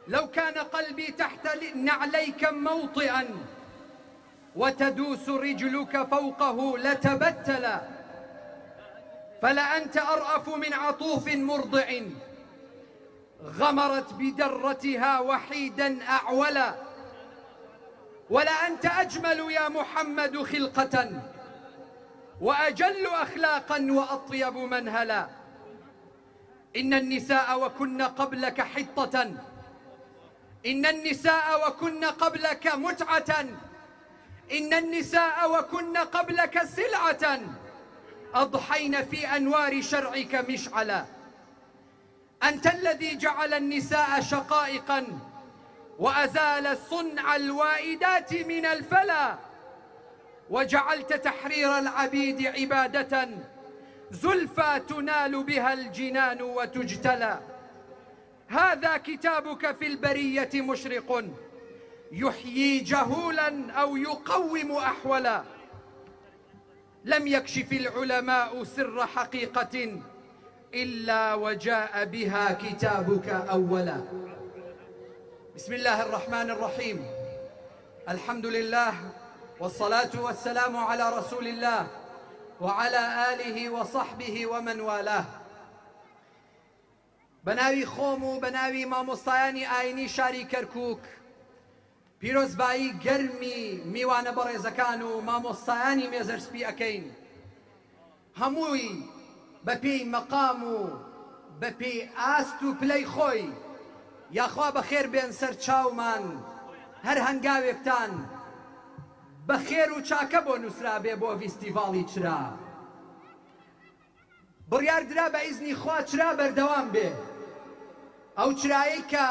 لو كان قلبي تحت نعليك موطئا وتدوس رجلك فوقه لتبتل، فلأنت أرأف من عطوف مرضع غمرت بدرتها وحيدا أعولا، ولأنت أجمل يا محمد خلقة وأجل أخلاقا وأطيب منهلا. إن النساء وكن قبلك حطة، إن النساء وكن قبلك متعة، إن النساء وكن قبلك سلعة، أضحين في أنوار شرعك مشعلا. أنت الذي جعل النساء شقائقا وأزال صنع الوائدات من الفلا، وجعلت تحرير العبيد عبادة زلفى تنال بها الجنان وتجتلى. هذا كتابك في البرية مشرق يحيي جهولا أو يقوم أحولا. لم يكشف العلماء سر حقيقة إلا وجاء بها كتابك أولا. بسم الله الرحمن الرحيم. الحمد لله والصلاة والسلام على رسول الله وعلى آله وصحبه ومن والاه. بناوی خۆم و بەناوی مامۆستایانی ئاینی شاری کەرکووک پیرۆزبایی گەرمی میوانە بەڕێزەکان و مامۆستایانی مێزەرسپی ئەکەین، هەمووی بەپێی مەقام و بەپێی ئاست و پلەی خۆی. یاخوا بەخێر بێن سەر چاومان، هەر هەنگاوێکتان بەخێر و چاکە بۆ نووسرا بێ بۆ فیستیڤاڵی چرا. بڕیار درا بە ئیزنی خوا چرا بەردەوام بێ، ئەو چرایەی کە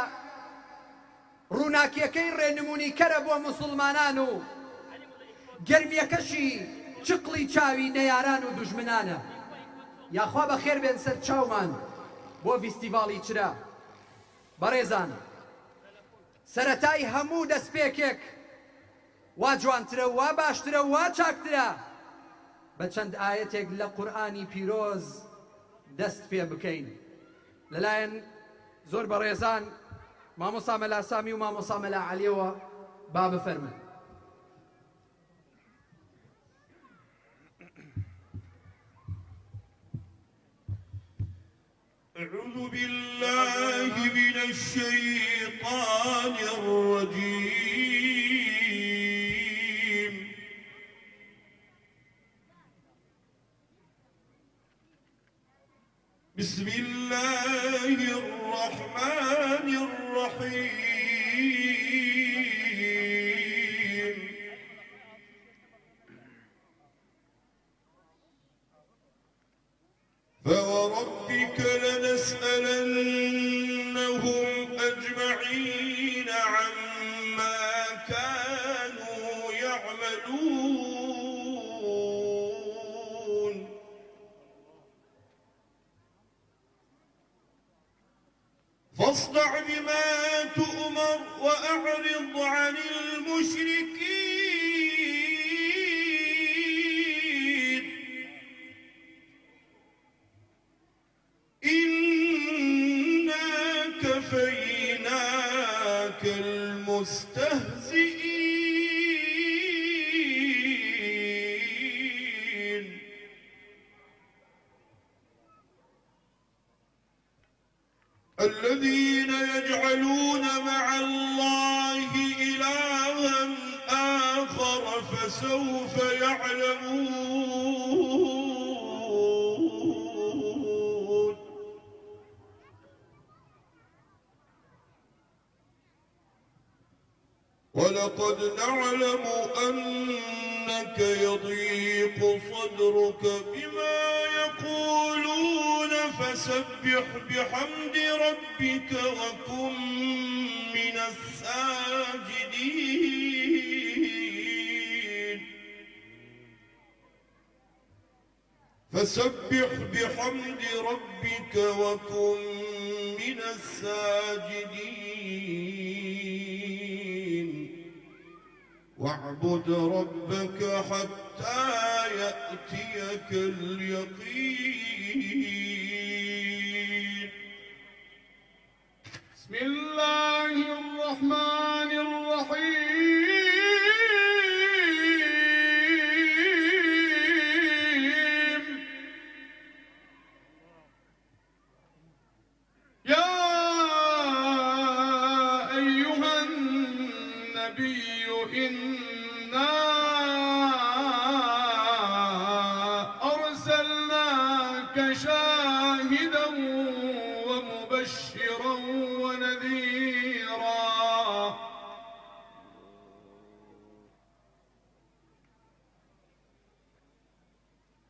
ڕووناکیەکەی ڕێنمونیکەرە بۆ موسڵمانان و گەرمیەکەشی چقڵی چاوی نەیاران و دوژمنانە. یاخوا بەخێر بێن سەر چاومان بۆ فیستیڤاڵی چرا. بەڕێزان، سەرەتای هەموو دەستپێکێک وا جوانترە و وا باشترە و وا چاکترە بە چەند ئاەتێک لە قورئانی پیرۆز دەست پێ بکەین. لەلایەن زۆر بەڕێزان مامۆستا مەلا سامی و مامۆستا مەلا عەلیەوە با بفەرمن. أعوذ بالله من الشيطان الرجيم. بسم الله الرحمن الرحيم. فوربك لنسألنهم أجمعين عما كانوا يعملون. فاصدع بما تؤمر وأعرض عن المشركين، إنا كفيناك المستهزئين. الذين يجعلون مع الله إلها آخر فسوف يعلمون. ولقد نعلم أنك يضيق صدرك بما يقولون فسبح بحمد ربك وكن من الساجدين. فسبح بحمد ربك وكن من الساجدين. واعبد ربك حتى يأتيك اليقين. بسم الله الله الرحمن الرحيم يا أيها النبي إنا أرسلناك شاهدا ومبشرا ونذيرا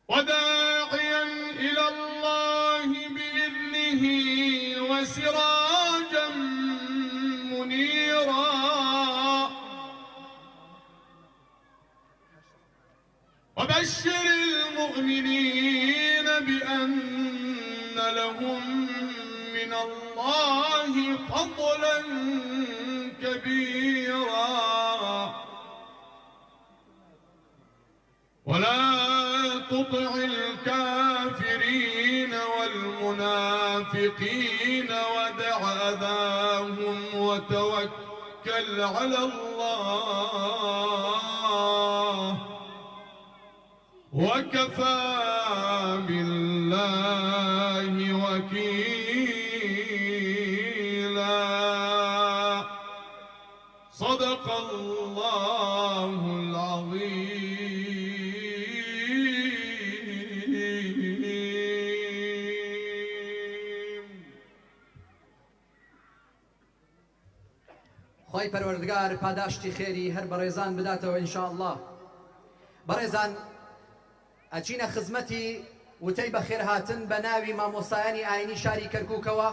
وداعيا إلى الله بإذنه وسراجا منيرا وبشر المؤمنين بأن لهم من الله فضلا كبيرا ولا تطع الكافرين والمنافقين ودع أذاهم وتوكل على الله وكفى بالله وكيلا صدق الله العظيم. خۆی پەروەردگار پاداشتی خێری هەر بەڕێزان بداتەوە ئینشاءالله. بەڕێزان ئەچینە خزمەتی وتەی بەخێر هاتن بە ناوی مامۆستایانی ئاینی شاری کەرکووکەوە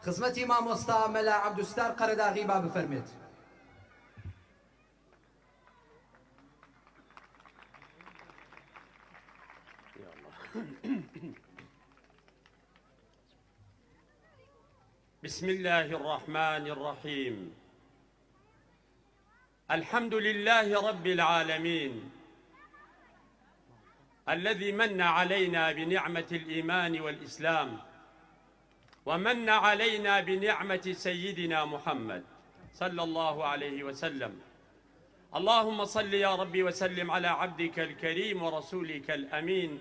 خزمەتی مامۆستا مەلا عەبدوستار قەرەداغی با بفەرمێت. بسم الله الرحمن الرحيم. الحمد لله رب العالمين الذي من علينا بنعمة الإيمان والإسلام ومن علينا بنعمة سيدنا محمد صلى الله عليه وسلم. اللهم صل يا ربي وسلم على عبدك الكريم ورسولك الأمين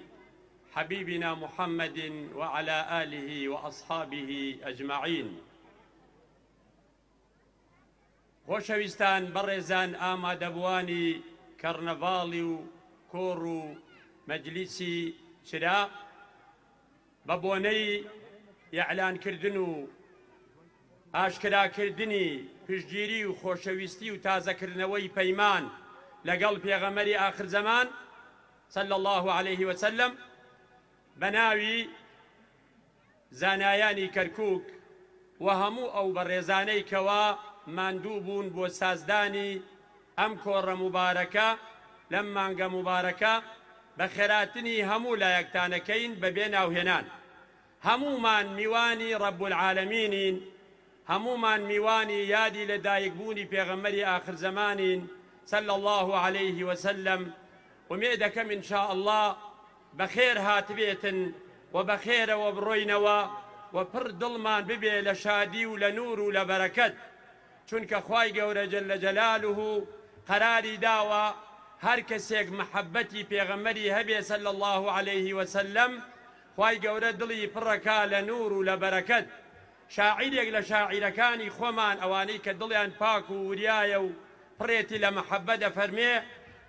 حبيبنا محمد وعلى آله وأصحابه أجمعين. خۆشەویستان بەڕێزان ئامادەبوانی کەرنەڤاڵی و کۆڕ و مەجلیسی چرا بە بۆنەی ئیعلانکردن و ئاشکراکردنی پشتگیری و خۆشەویستی و تازەکردنەوەی پەیمان لەگەڵ پێغەمبەری ئاخر زەمان صلى الله عليه وسلم بە ناوی زانایانی کەرکووک و هەموو ئەو بەڕێزانەی کەوا ماندوو بوون بۆ سازدانی ئەم کۆڕە مبارەکە لەم مانگە مبارەکە بە خێراتنی هەموو لایەکتانەکەین بەبێ ناوهێنان. هەموومان میوانی ڕەب العالەمینین، هەموومان میوانی یادی لە دایکبوونی پێغەمبەری ئاخر زەمانین صلى الله عليه وسلم. ومێ دەکەم ئینشاء الله بەخێر هاتبێتن و بەخێرەوە بڕۆینەوە و پڕ دڵمان ببێ لە شادی و لە نور و لە بەرەکەت، چونکە خوای گەورە جەل جەلالوه قەراری داوە هەر کەسێک محەبەتی پێغەمبەری هەبێ صلى الله عليه وسلم خوای گەورە دڵی پڕەکا لە نور و لە بەرەکەت. شاعیرێک لە شاعیرەکانی خۆمان ئەوانەی کە دڵیان پاک و وریایە و پڕێتی لە محەبەت دەفەرمێ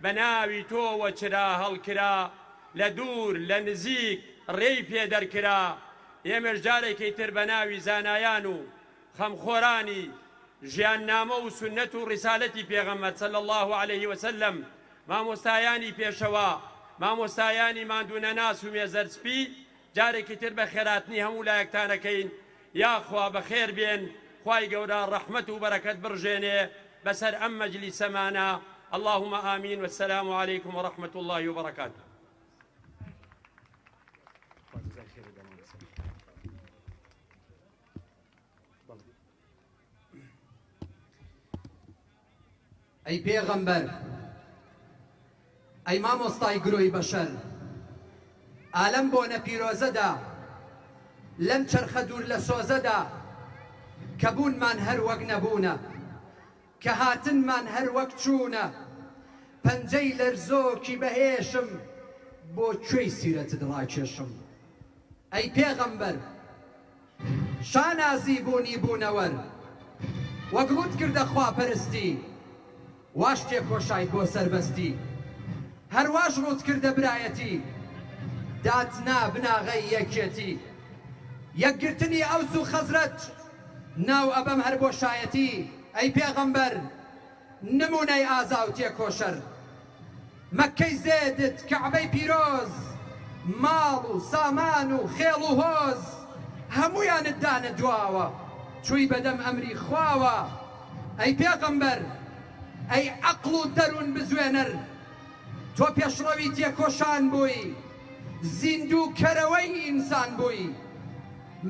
بە ناوی تۆوە چرا هەڵکرا لە دوور لە نزیک ڕێی پێدەرکرا. ئێمەش جارێکی تر بە ناوی زانایان و خەمخۆرانی ژیاننامە و سنەت و ڕیسالەتی پێغەمبەر صلى الله عليه وسلم مامۆستایانی پێشەوە مامۆستایانی ماندوونەناس و مێزەرسپی جارێکی تر بە خێراتنی هەموو لایەکتانەکەین. یاخوا بەخێر بێن، خوای گەورە ڕەحمەت و بەرەکەت بڕژێنێ بەسەر ئەم مەجلیسەمانە. اللهم آمين والسلام عليكم ورحمة الله وبركاته. ئەی پێغەمبەر، ئەی مامۆستای گرۆی بەشەر، ئالەم بۆنە پیرۆزەدا لەم چەرخە دوور لە سۆزەدا کە بوونمان هەر وەک نەبوونە کە هاتنمان هەر وەک چوونە پەنجەی لەرزۆکی بەهێشم بۆ کوێی سیرەتت ڕاکێشم ئەی پێغەمبەر شانازی بوونی بوونەوەر وەک ڕوت کردە خواپەرستی واش تێکۆشای بۆ سەربەستی هەرواش ڕوت کردە برایەتی داتنا بناغەی یەکێتی یەکگرتنی ئەوس و خەزرەج ناو ئەبەم هەر بۆ شایەتی ئەی پێغەمبەر نمونەی ئازا و تێکۆشەر مەککەی زێدت کەعبەی پیرۆز ماڵ و سامان و خێڵ و هۆز هەموویانت دانە دواوە چووی بەدەم ئەمری خواوە ئەی پێغەمبەر ئەی عەقڵ و دەروون بزوێنەر تۆ پێشڕەوی تێکۆشان بووی زیندوو کەرەوەی ئینسان بووی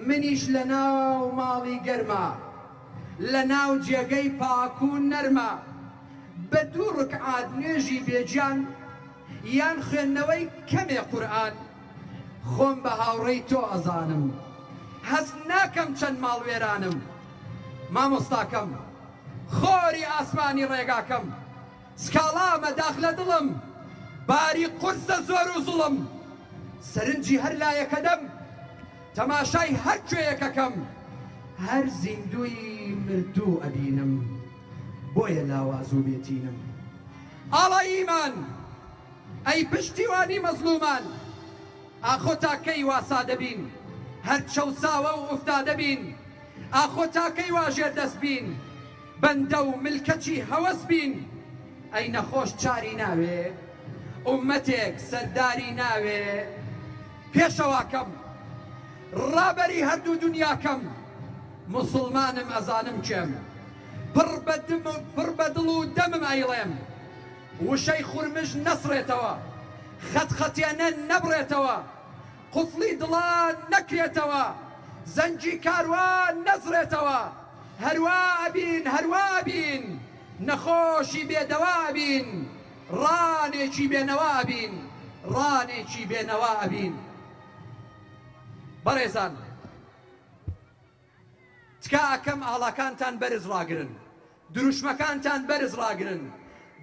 منیش لە ناو ماڵی گەرمە لە ناو جێگەی پاک و نەرمە بە دوو ڕکعات نوێژی بێجیان یان خوێندنەوەی کەمێ قورئان خۆم بە هاوڕێی تۆ ئەزانم هەست ناکەم چەند ماڵوێرانم مامۆستاکەم خۆری ئاسمانی ڕێگاکەم سکاڵامە داخ لە دڵم باری قورسە زۆر و زوڵم سەرنجی هەر لایەکە دەم تەماشای هەر کوێیەکەکەم هەر زیندوی مردوو ئەبینم بۆیە لاواز و بێتینم ئاڵا ئیمان ئەی پشتیوانی مەزلومان ئاخۆ تاکەی واسا دەبین هەر چەوساوە و ئوفتا دەبین ئاخۆ تاکەی واژێر دەست بین بەندە و ملکەچی هەوەس بین ئەی نەخۆش چاری ناوێ ئومەتێک سەرداری ناوێ پێشەواکەم ڕابەری هەردوو دنیاکەم موسڵمانم ئەزانم کێم پڕ بە دڵ و دەمم ئەیڵێم وشەی خورمژ نەسڕێتەوە خەتخەتێنە نەبڕێتەوە قوفڵی دڵان نەکرێتەوە زەنجی کاروان نەزرێتەوە هەروا ئەبین هەروا ئەبین نەخۆشی بێدەوا ئەبین ڕانێکی بێنەوا ئەبین ڕانێکی بێنەوا ئەبین بەڕێزان تکا ئەکەم ئاڵاکانتان بەرز ڕاگرن دروشمەکانتان بەرز ڕاگرن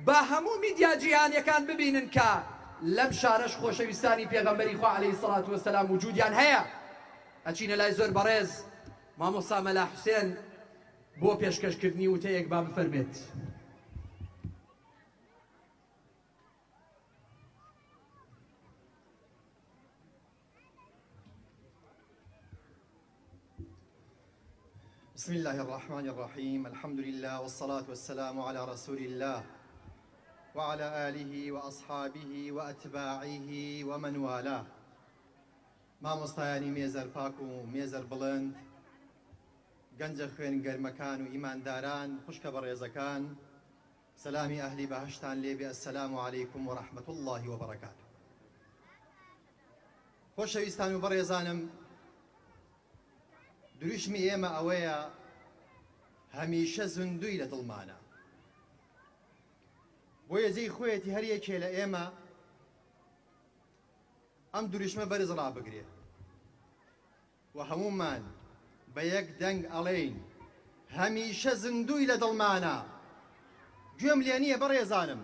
با هەموو میدیا جیهانیەکان ببینن کە لەم شارەش خۆشەویستانی پێغەمبەری خوا عەلەیهی سەڵات وەسەلام وجودیان هەیە ئەچینە لای زۆر بەڕێز مامۆستا مەلا حوسێن بۆ پێشکەشکردنی وتەیەک با بفەرمێت بسم الله الرحمن الرحيم الحمد لله والصلاة والسلام على رسول الله وعلى آله وأصحابه وأتباعه ومن والاه ما مستياني ميزر باكو ميزر بلند گەنجە خوێنگەرمەکان و ئیمانداران خوشکە بەڕێزەکان سەلامی ئەهلی بەهەشتان لێبێ ئەسسەلامو عەلەیکوم وەڕەحمەت الله وبەڕەکاتوه خۆشەویستان و بەڕێزانم دروشمی ئێمە ئەوەیە هەمیشە زندووی لە دڵمانە بۆ یەزەی خۆیەتی هەر یەکێ لە ئێمە ئەم دروشمە بەرز ڕابگرێ و هەموومان بە یەک دەنگ ئەڵێین هەمیشە زندووی لە دڵمانە گوێم لێ نییە بەڕێزانم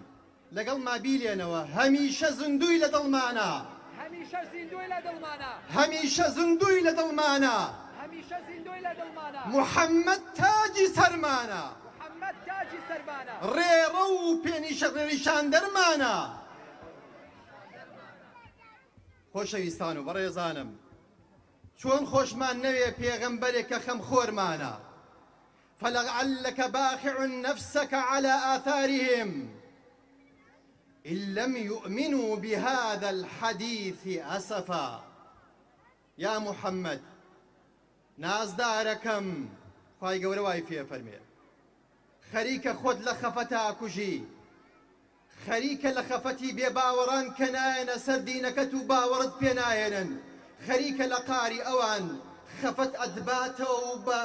لەگەڵ ما بیلێنەوە هەمیشە زندووی لە دڵمانە هەمیشە زیندوی لە دڵمانە هەمیشە زندووی لە دڵمانە هەمیشە زیندوی لە دڵمانە محەممەد تاجی سەرمانە محەممەد تاجی سەربانە ڕێڕە و پێنیشەڕێنیشان دەرمانە خۆشەویستان و بەڕێزانم چۆن خۆشمان نەوێ پێغەمبەرێکە خەم خۆرمانە فلعلك باخع نفسك على آثارهم إن لم يؤمنوا بهذا الحديث أسفا يا محمد نازداركم خواهي قورة وايفية فرمي خەریکە خۆت لە خەفەتا کوژی خەریکە لە خەفەتی بێباوەڕان کە نایەنە سەر دینەکەت و باوەڕت پێ نایەنن خەریکە لە قاری ئەوان خەفەت ئەدباتەوە و بە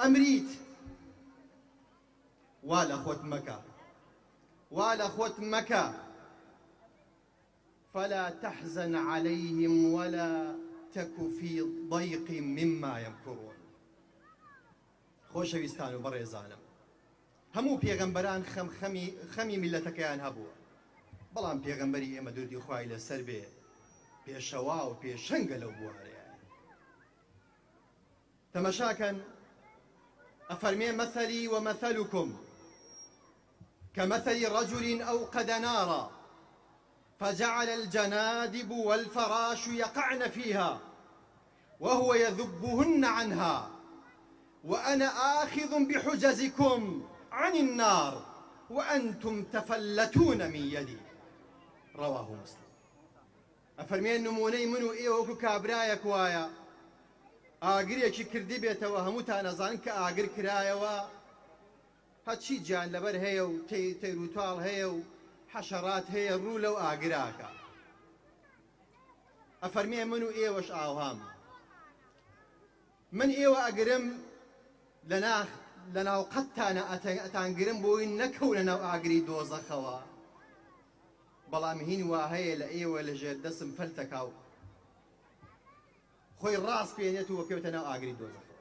ئەمریت وا لە خۆت مەکە وا لە خۆت مەکە فلا تحزن عليهم ولا تك في ضيق مما يمكرون خۆشەویستان و بەڕێزانم هەموو پێغەمبەران خەمی میلەتەکەیان هەبووە بەڵام پێغەمبەری ئێمە دوردی خوای لەسەر بێ پێشەوا و پێشەنگە لەو بوارەیە تەمەشاکەن ئەفەرمێ مەثەلی ومەثەلكم كمثل رجل أوقد نارا فجعل الجنادب والفراش يقعن فيها وهو يذبهن عنها وأنا آخذ بحجزكم عن النار وأنتم تفلتون من يدي رواه مسلم أفرمين نموني منو إيوكو كابرايك وايا ئاگرێکی کردی بێتەوە هەمووتان ئەزانن کە ئاگر کرایەوە هەچی گیان لەبەر هەیە و تەیر و تاڵ هەیە و حەشەرات هەیە ڕوو لەو ئاگراکە ئەفەرمێ من و ئێوەش ئاوهام من ئێوە ئەگرم لەناو قەتتانە ئەتانگرم بۆی نەکەونە ناو ئاگری دۆزەخەوە بەڵام هین وا هەیە لە ئێوە لەژێر دەسم فەلتەکاو خۆی ڕاست پێێنێت و وەکەوتە ناو ئاگری دۆزەخەوە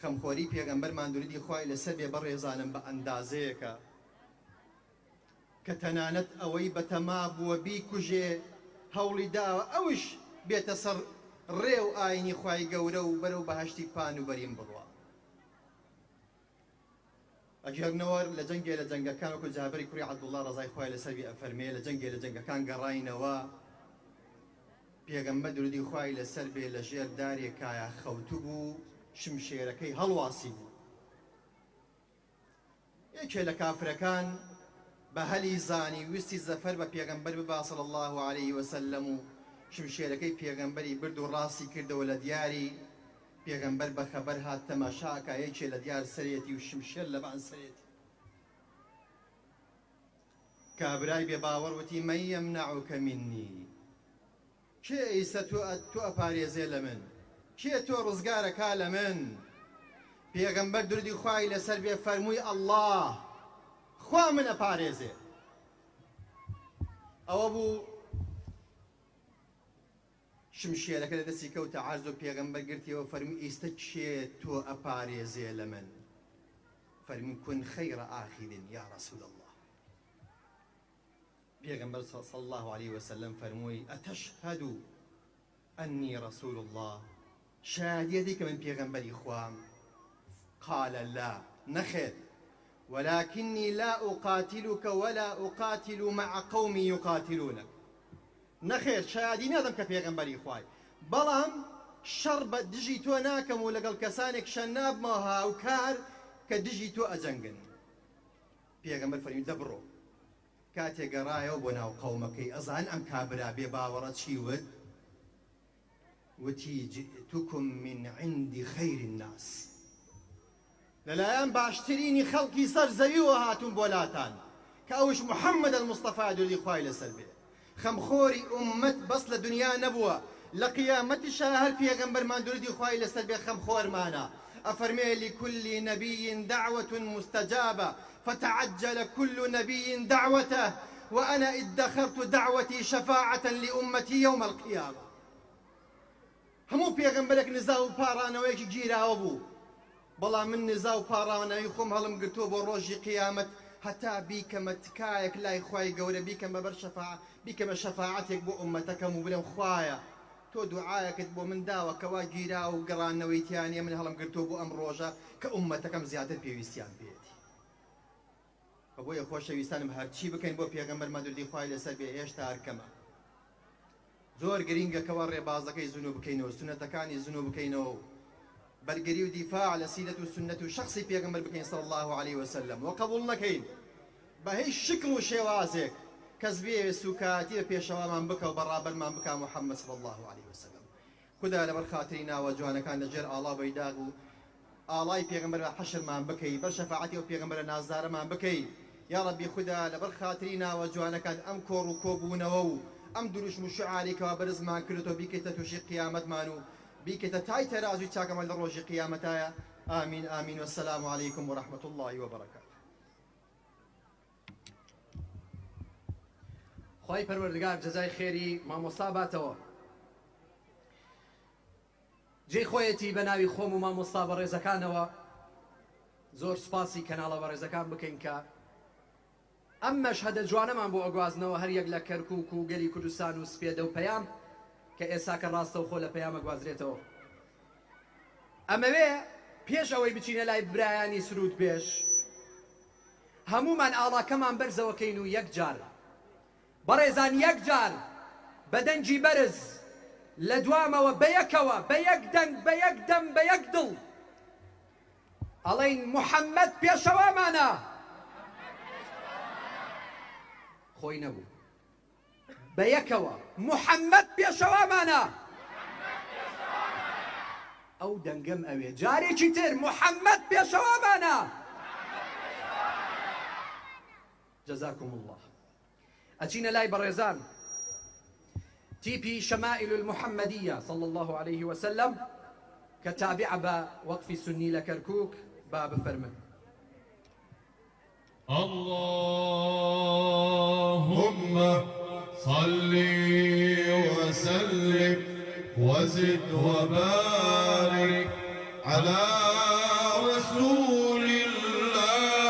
خەمخۆری پێغەمبەرمان دوردی خوای لەسەر بێ بەڕێزانم بە ئەندازەیەکە کە تەنانەت ئەوەی بەتەما بووە بیکوژێ هەوڵی داوە ئەوش بێتە سەر ڕێو ئاینی خوای گەورە و بەرەو بەهەشتی پان و بەرین بڕوە ئەگەرنەوە لە جەنگێ لە جەنگەکان وەکو جابری کوڕی عەبدوڵڵا ڕەزای خوای لەسەر بێ ئەفەرمێ لە جەنگێ لە جەنگەکان گەڕاینەوە پێغەمبەر درودی خوای لەسەر بێ لە ژێر دارێکایە خەوتو بوو شمشێرەکەی هەڵواسی بوو یەکێ لە کافرەکان بە هەلی زانی ویستی زەفەر بە پێغەمبەر ببا صلی الله عليه وسلم و شمشێرەکەی پێغەمبەری برد و ڕاستی کردەوە لە دیاری پێغەمبەر بە خەبەر هات تەماشاکە یەکێ لە دیار سەرێتی و شمشێر لە بان سەرێتی کابرای بێ باوەڕ وتی مەن یەمنەعوکە منی کێ ئیسە تۆ ئەپارێزێ لە من کێ تۆ ڕزگارەکا لە من پێغەمبەر دوردی خوای لەسەر بێ فەرمووی ئەڵڵاه خوا من ئەپارێزێ ئەوە بوو شمشێرەکە لە دەستی کەوتە عەرز و پێغەمبەر گرتیەوە فەرمووی ئیسە کێ تۆ ئەپارێزێ لە من فەرمووی کون خەیرە ئاخیرین یا ڕەسوول الله پێغەمبەر صلی الله عليه وسلم فەرمووی ئەتەشهەد ئەنی ڕەسوول الله شایەتی کە من پێغەمبەری خوام قال لا نخير ولكني لا أقاتلك ولا أقاتل مع قوم يقاتلونك نخير شادي نادم كبيغمبري خواي بلام شرب دجي تو ناكم ولقل كسانك شناب ما هاوكار كدجي تو أجنجن بيغمبر فريم دبرو كاتي قرايا وبناو قومكي أزان أم كابرا بباورة شيود وتي جئتكم من عند خير الناس لەلایەن باشترینی خەڵکی سەر زەویەوە هاتوون بۆلاتان کە ئەوش محەممەد المستەفا دوردی خوای لەسەر بێ خەمخۆری ئوممەت بەس لە دنیا نەبووە لە قیامەتیشا هەر پێغەمبەرمان دوردی خوای لەسەر بێ خەمخۆرمانە ئەفەرمێ لكل نبي دعوة مستجابة فتعجل كل نبي دعوته وأنا ادخرت دعوتي شفاعة لأمتي يوم القيامة هەموو پێغەمبەرێک نزا و پاڕانەوەیەکی گیراوە بوو بەڵام من نزا و پاڕانەوەی خۆم هەڵم گرتووە بۆ ڕۆژی قیامەت هەتا بیکەمە تکایەک لای خوای گەورە بیکەمە بەر بیکەمە شەفاعەتێک بۆ ئومەتەکەم و بڵێم خوایە تۆ دوعایەکت بۆ من داوە کەوا گیرا و گەڕانەوەی تیانە من هەڵم گرتووە بۆ ئەم ڕۆژە کە ئومەتەکەم زیاتر پێویستیان بێتی بەبۆیە خۆشەویستانم هەرچی بکەین بۆ پێغەمبەرمان دوردی خوای لەسەر بێ هێشتا هەرکەمە زۆر گرینگە کەوا ڕێبازەکەی زنو بکەینەوە سونەتەکانی زنو بکەینەوە بەرگری و دیفاع لە سیرەت و سنەت و شخصی پێغەمبەر بکەین صلی الله عليه وسلم و قبول نەکەین بە هیچ شکل و شێوازێک کەس بێ سوکاتی بە پێشەوامان بکە و بەڕابەرمان بکە محەممەد صلی الله عليه وسلم خدا لەبەر خاتری ناوە جوانەکان لەژێر ئاڵا بەیداغ و ئاڵای پێغەمبەر بە حەشرمان بکەی بەر شەفاعەتی و پێغەمبەرە نازدارەمان بکەی یا ڕەبی خدا لەبەر خاتری ناوە جوانەکان ئەم کۆڕ و کۆبوونەوە و ئەم دروشم و شعارێکەوە بەرزمان کردەوە بیکەیتە تووشی قیامەتمان و بیکەیتە تای تەرازوی چاکەمان لە ڕۆژی قیامەتایە ئامین ئامین وەسەلام عەلەیکم وەڕەحمەت الله وبەرەکات خوای پەروەردگار جەزای خێری مامۆستا باتەوە جێی خۆیەتی بە ناوی خۆم و مامۆستا بە ڕێزەکانەوە زۆر سوپاسی کەناڵە بە ڕێزەکان بکەین کە ئەم مەشهەدە جوانەمان بۆ ئەگوازنەوە هەر یەک لە کەرکووک و گەلی کوردستان و سپێدە و پەیام کە ئێستا کە ڕاستە و خۆ لە پەیام ئەگوازرێتەوە. ئەمەوێ پێش ئەوەی بچینە لای برایانی سرود پێش هەمومان ئاڵاکەمان بەرزەوەکەین و یەک جار بەڕێزان یەک جار بە دەنجی بەرز لە دوامەوە بە یەکەوە بە یەک دەنگ بە یەک دەم بە یەک دڵ ئەڵێین موحەممەد پێشەوامانە. خۆی نەبوو بە یەکەوە موحەممەد پێشەوامانە. ئەو دەنگەم ئەوێ جارێکی تر موحەممەد پێشەوامانە. جەزاکم الله. ئەچینە لای بەڕێزان تیپی شەمائل المحەممەدیە صلى الله عليه وسلم کە تابع بە وەقفی سنی لە کەرکووک با بفەرمن. اللهم صل وسلم وزد وبارك على رسول الله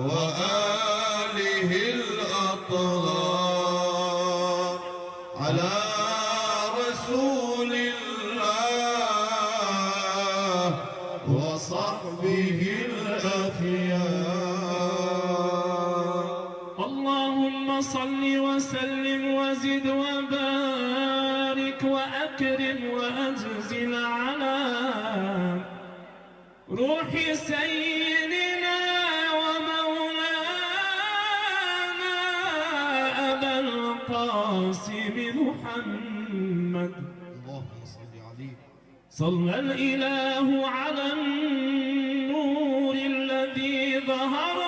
وآله الأطهار على رسول الله وصحبه الأخيار. اللهم صل وسلم وزد وبارك وأكرم وأجزل على روح سيدنا ومولانا أبا القاسم محمد. اللهم صل عليه. صلى الإله على النور الذي ظهر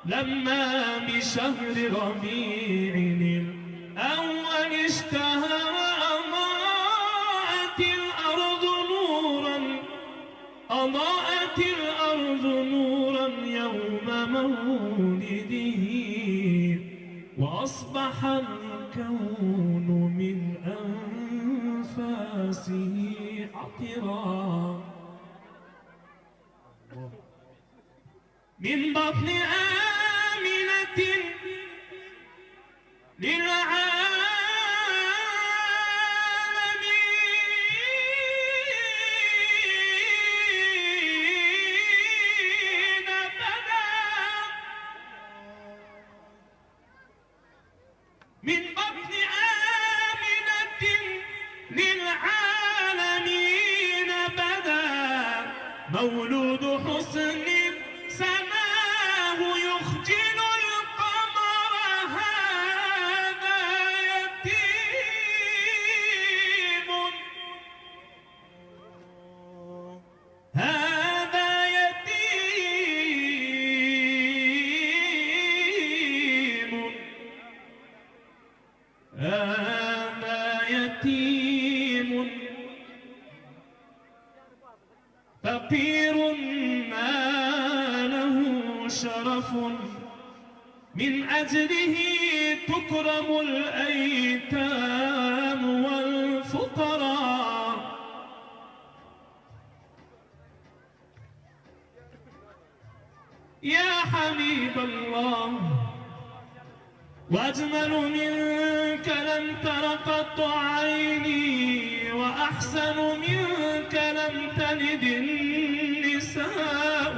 لما بشهر ربيع الأول اشتهر. أضاءت الأرض نورا يوم مولده وأصبح الكون من أنفاسه عطرا. من بطن آمنة للعالمين بدا مولود حسن سماه يخجل القمر. هذا يتيم هذا يتيم هذا يتيم فقير ما له شرف من أجله تكرم الأيتام والفقراء. يا حبيب الله وأجمل منك لم تر قط عيني وأحسن منك لم تلد النساء.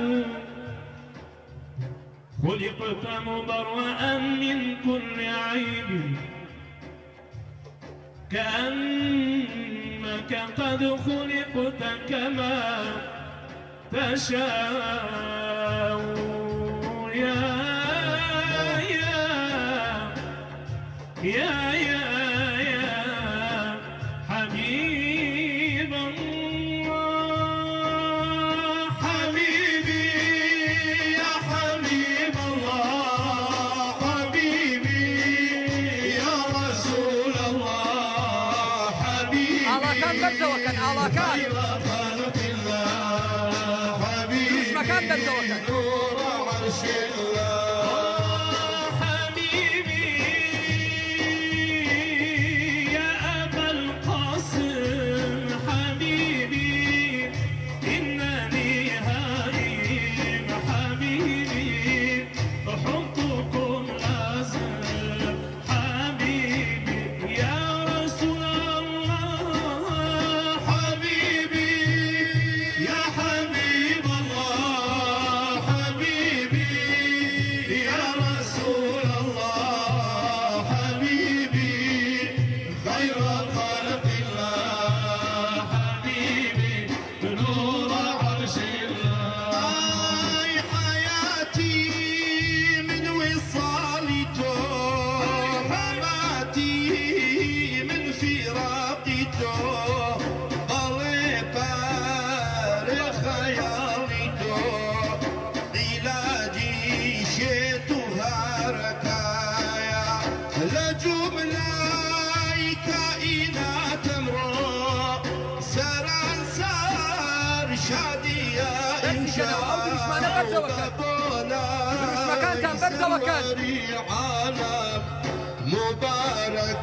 خلقت مبرأ من كل عيب كأنك قد خلقت كما تشاء. يا حبيب الله. حبيبي يا حبيب الله. حبيبي يا رسول الله. حبيبي ئاڵاکان بەرزەوەکەن ئاڵاکان خلق الله. حبيبي مەکان بەرزەوەکەن. نور عرش الله. حبيبي يا أبا تو بەڵێ پارێ خەیاڵی تۆ عیلاجی شێت و هارەکایە لە جوملای کائینات ئەمڕۆ سەرانسەر شادیە دەستیکەنەوە ئەو دروشمانە بەرزەوەکەن دروشمەکانتان بەرزەوەکەن عالم مبارك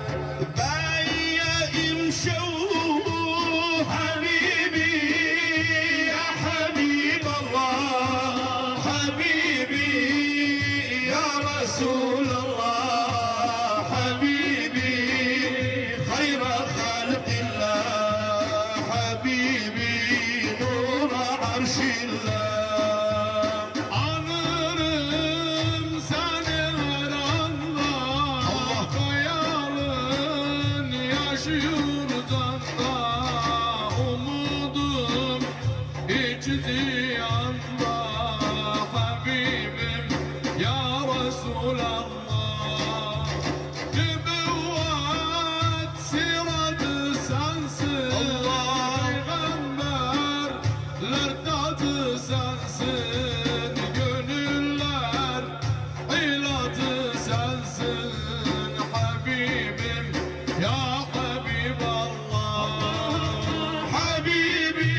بايا امشوا حبيبي يا حبيب الله حبيبي يا رسول الله حبيبي خير خلق الله حبيبي نور عرش الله anırım seni her anda hayalın yaşıyor canda umudum hiç ziyanda Habibim ya Resulallah nübüvvet siratı sensin peygamberler tadı sensin gönüller iladı sensin Habibim ya Habiballah Habibi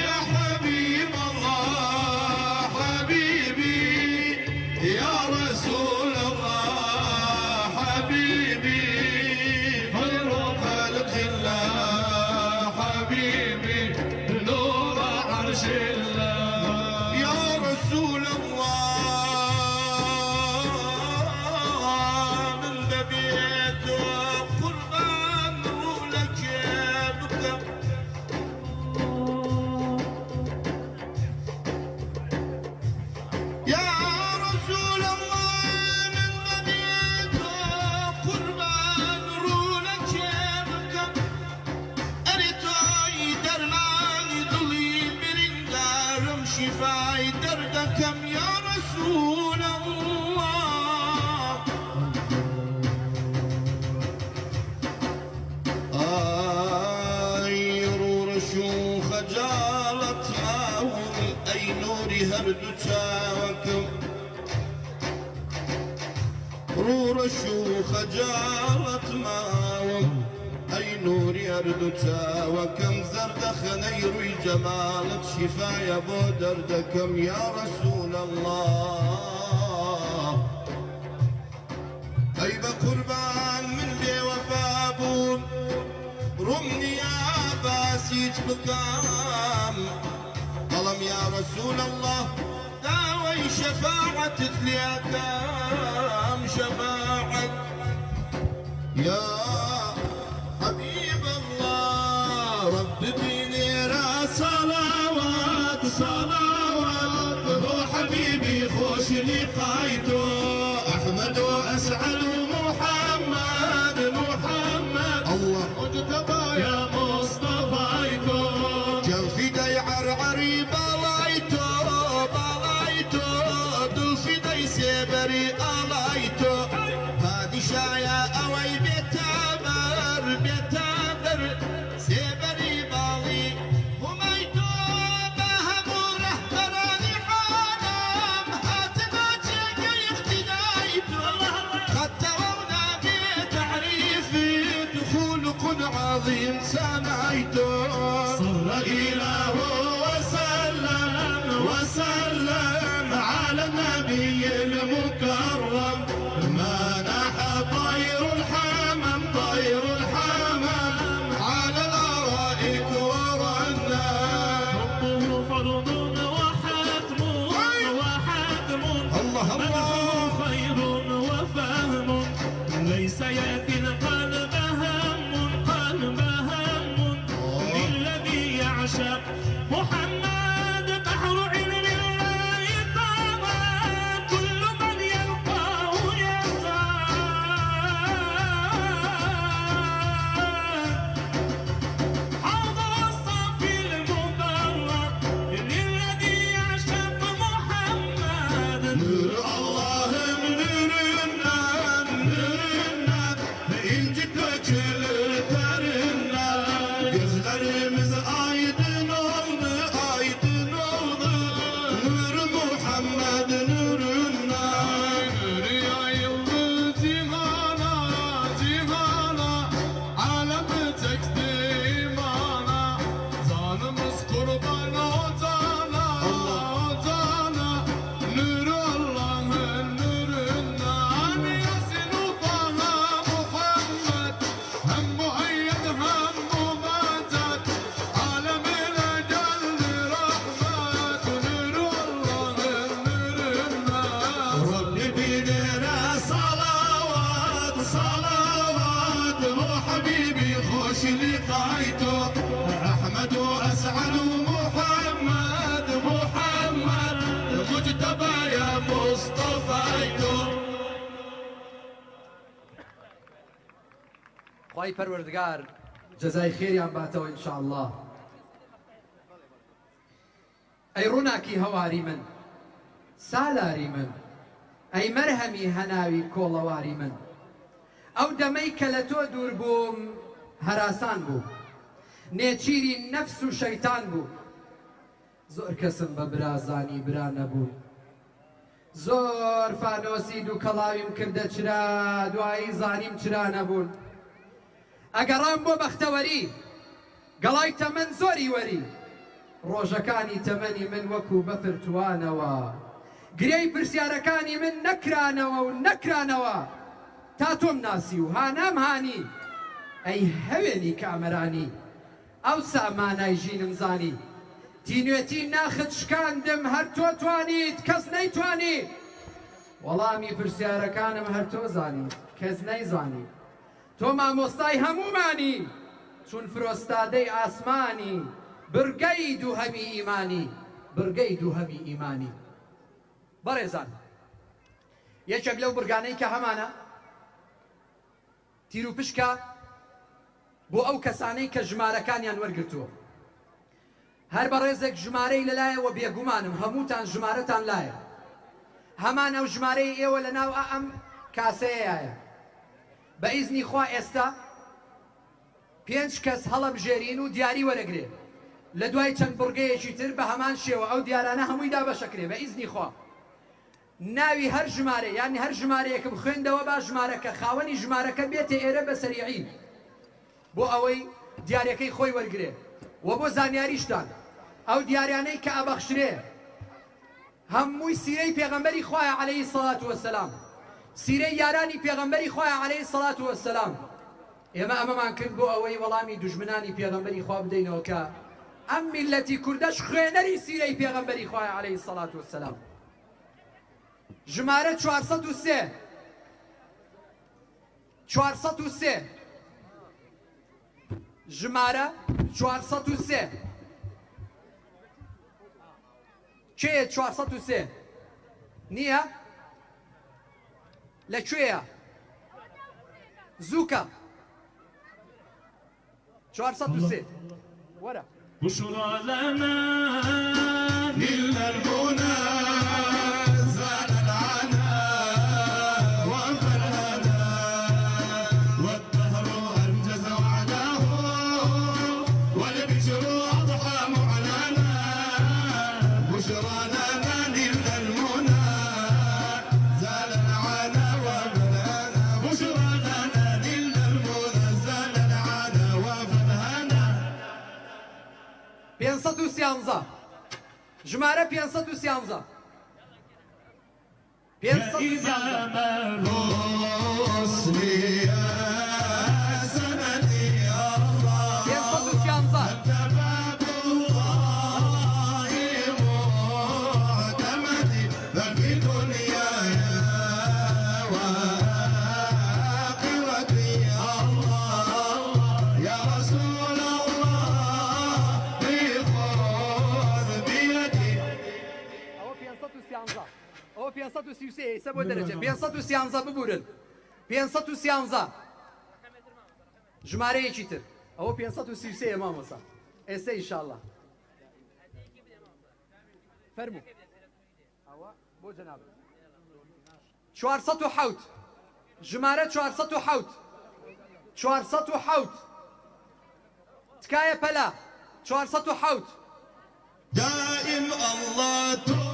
ya Habiballah Habibi ya Resulallah Habibi hayru halqillah Habibi nur arşillah ya Resulallah من ببيت قربان لك بكى يا رسول الله من ببيت قربان لك بكى أريتوي درماني ضلي برندارم شفاي دردكم يا رسول الله يرور شو خجالت ماهم أي نوري هردو تاوكم رور شو خجالت ماهم أي نوري هردو تاوكم زردخ نيروي جمالت شفايا بو دردكم يا رسول الله أي بقربان من بي وفابون رمني يا باسيج بكام ظلم يا رسول الله داوي شفاعة تليكام شفاعة يا حبيب الله رب بني صلوات صلوات هو حبيبي خوش لقايته أحمد وأسعد محمد محمد الله مجتبى يا مصطفى جل في دي عرعري بلايتو بلايتو دل في دي سيبري ألايتو هادي شايا أوي بيتامر بيتامر سيبري بالي هميتو بهمو رهبراني حالم هاتنا جيجي اختنايتو خطرونا بتعريفي دخولك عظيم سمعيتو صلى الإله وسلم وسلم على النبي المكرم ما نحى طير الحمام طير الحمام على الأرائك ورنا حبه فرض وحتم وحتم الله الله خير وفهم ليس يأتي القلب هم قلب هم للذي يعشق محمد بحر علم الله طابا كل من يلقاه خوش لقايته أحمد وأسعد ومحمد محمد المجتبى يا مصطفيته خی پەروەردگار جەزای خێریان باتەوە ئینشاءالله. ئەی ڕووناکی هەواری من، سالاری من، ئەی مەرهەمی هەناوی کۆڵەواری من، ئەو دەمەی کە لە تۆ دوور بووم هەراسان بوو، نێچیری نەفس و شەیتان بوو. زۆر کەسم بە برازانی برا نەبوو، زۆر فانۆسی دوو کەڵاویم کردە چرا، دوایی زانیم چرا نەبوون. ئەگەڕام بۆ بەختەوەری گەڵای تەمەن زۆری وەری، ڕۆژەکانی تەمەنی من وەکو بەفر توانەوە، گرێی پرسیارەکانی من نەکرانەوە و نەکرانەوە، تا تۆم ناسی و هانام هانی، ئەی هەوێنی کامەرانی، ئەو سامانای ژینم زانی، تینوێتی ناخت شکاندم هەر تۆ توانیت کەس نەیتوانی، وەڵامی پرسیارەکانم هەر تۆ زانیت کەس نەیزانی، تۆ مامۆستای هەمومانی، چون فرۆستادەی ئاسمانی، برگەی دووهەمی ئیمانی، برگەی دووهەمی ئیمانی. بەڕێزان، یەکێک لەو برگانەی کە هەمانە تیر و پشکە بۆ ئەو کەسانەی کە ژمارەکانیان وەرگرتووە. هەر بەڕێزێک ژمارەی لەلایەوە بێگومانم هەمووتان ژمارەتان لایە، هەمان ئەو ژمارەی ئێوە لە ناو ئەم کاسەیەیە. بە ئیزنی خوا ئێستا 5 کەس هەڵەبژێرین و دیاری وەرەگرێ، لە دوای چەند بڕگەیەکی تر بە هەمان شێوە ئەو دیارانە هەمووی دابەشەکرێ بە ئیزنی خوا. ناوی هەر ژمارە یانی هەر ژمارەیەکم خوێندەوە با ژمارەکە خاوەنی ژمارەکە بێتە ئێرە بە سەریعی بۆ ئەوەی دیارەکەی خۆی وەرگرێ و بۆ زانیاریشتان ئەو دیاریانەی کە ئەبەخشرێ هەمووی سیرەی پێغەمبەری خوایە عەلەیهی سەڵات وەسەلام، سیرەی یارانی پێغەمبەری خوایە عەلەیهی سەڵات وەسەلام. ئێمە ئەمەمان کرد بۆ ئەوەی وەڵامی دوژمنانی پێغەمبەری خوا بدەینەوە کە ئەم میلەتی کوردەش خوێنەری سیرەی پێغەمبەری خوایە عەلەیهی سەڵات وەسەلام. ژمارە 403 403 ژمارە 403 کێیە 403 نییە؟ لەکوێیە؟ زووکە 403 وەرە. بشرى لنا نلنا المنى زال العنا وفرهنا والدهر أنجز وعداه والبشر أضحى معلنا. بشرى لنا نلنا المنى زال العنا وفرهنا. بشرى لنا نلنا المنى زال العنا وفرهنا. 513 ژمارە 513 ئەوە 533 ئێستا بۆ دەرەچێت 513 ببورن 513 ژمارەیەکی تر ئەوە 533 مامۆستا ئێستا ئینشاءالله فەرموو ئەوە بۆ جەناب 407 ژمارە 407 407 تکایە پەلا 407 دائم الله